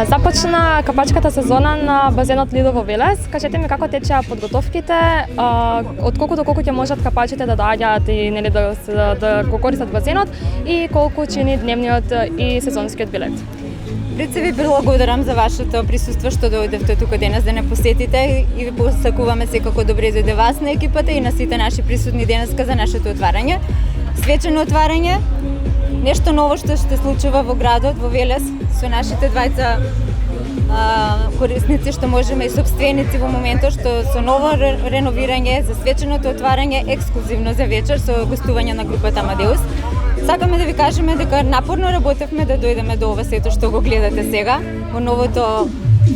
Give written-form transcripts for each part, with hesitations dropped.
Започна капачката сезона на базенот Лидо во Велес. Кажете ми како течеа подготовките, од колку до колку ќе можат капачите да доаѓаат и нели да го користат базенот и колку чини дневниот и сезонскиот билет? Пред се ви благодарам за вашето присуство што дојдевте тука денес да не посетите и ви посакуваме секако добре дојде вас на екипата и на сите наши присутни денеска за нашето отварање. Свечено отварање, нешто ново што се случува во градот, во Велес, со нашите двајца корисници што можеме и собственици во моментот што со ново реновирање за свеченото отварање ексклузивно за вечер со гостување на групата Амадеус. Сакаме да ви кажеме дека напорно работевме да дојдеме до ова сето што го гледате сега во новото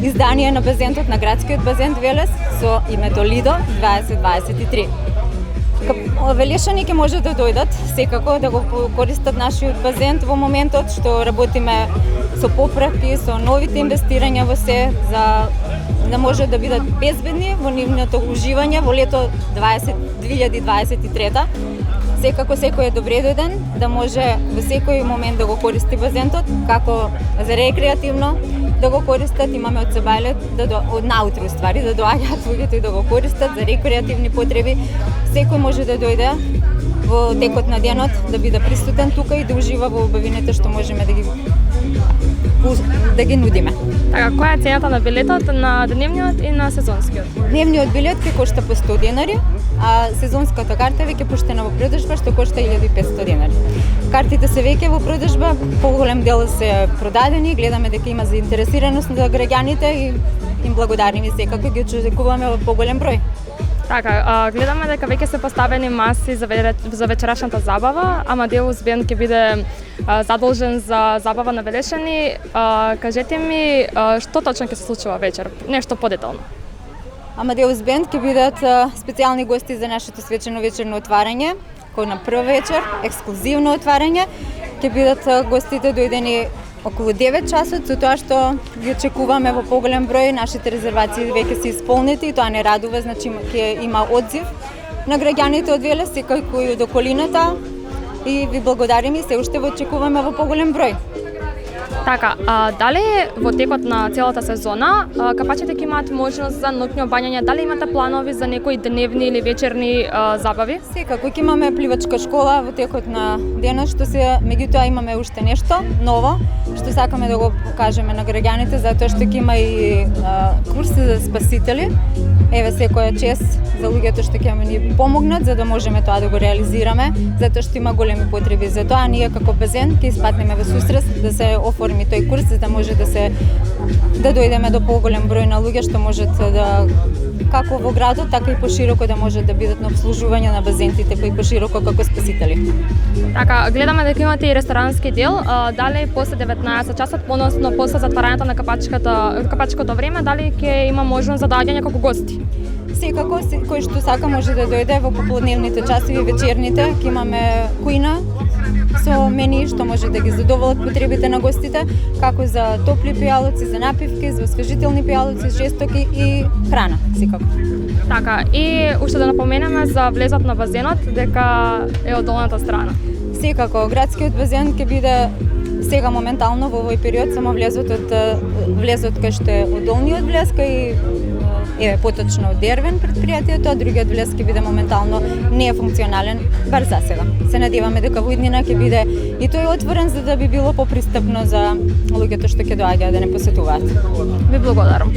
издание на базентот, на градскиот базен Велес со името Лидо 2023. Велешани ќе може да дојдат секако да го користат нашиот базен во моментот што работиме со поправки, со новите инвестирања во се за да може да бидат безбедни во нивното уживање во лето 2023. Секако секој е добре дојден, да може во секој момент да го користи базентот, како за рекреативно да го користат. Имаме од Сабајле од наутро ствари да доаѓаат луѓето и да го користат за рекреативни потреби. Секој може да дојде во текот на денот, да биде присутен тука и да ужива во убавините што можеме да ги нудиме. Така, која е цената на билетот на дневниот и на сезонскиот? Дневниот билет ќе кошта по 100 денари, а сезонската карта веќе пуштена во продажба што кошта 1500 денари. Картите се веќе во продажба, поголем дел се продадени, гледаме дека има заинтересираност на граѓаните и им благодариме секако ги очекуваме во поголем број. Така, гледаме дека веќе се поставени маси за вечерашната забава. Амадеус Бенд ќе биде задолжен за забава на Велешани. Кажете ми што точно ќе се случува вечер? Нешто подетално. Амадеус Бенд ќе бидат специјални гости за нашето свечено вечерно отварање, кој на прв вечер, ексклузивно отварање. Ќе бидат гостите дојдени околу 9 часот, со тоа што ги очекуваме во поголем број, нашите резервации веќе се исполнети и тоа не радува, значи ќе има одзив на граѓаните од Велес, секако и од околината и ви благодариме и се уште во очекуваме во поголем број. Така, дали во текот на целата сезона капачите ќе имаат можност за ноќно бањање? Дали имате планови за некои дневни или вечерни забави? Секако ќе имаме пливачка школа во текот на денот, што се меѓутоа имаме уште нешто ново што сакаме да го покажеме на граѓаните, затоа што ќе има и курси за спасители. Еве секоја чест за луѓето што ќе ни помогнат за да можеме тоа да го реализираме, затоа што има големи потреби за тоа. Ние како базен ќе испатнеме во сусрет да се оформи тој курс за да може да дојдеме до поголем број на луѓе што можат да како во градот, така и пошироко да можат да бидат на обслужување на базентите и пошироко како спасители. Така, гледаме дека имате и ресторански дел. Дали после 19 часот, односно после затварањето на капачкото време, дали ќе има можност за доаѓање како гости? Секако, кој што сака може да дојде во пополдневните часови, вечерните, ќе имаме кујна со мени што може да ги задоволат потребите на гостите, како за топли пијалоци, за напивки, за освежителни пијалоци, жестоки и храна, секако. Така, и уште да напоменеме за влезот на базенот, дека е од долната страна. Секако, градскиот базен ќе биде сега моментално во овој период само влезот кај што е од долниот влез кај поточно од Дервен предпријатието, а другиот влез ќе биде моментално не е функционален бар за сега. Се надеваме дека во иднина ќе биде и тој отворен за да би било попристапно за луѓето што ќе доаѓаат да не посетуваат. Ви благодарам.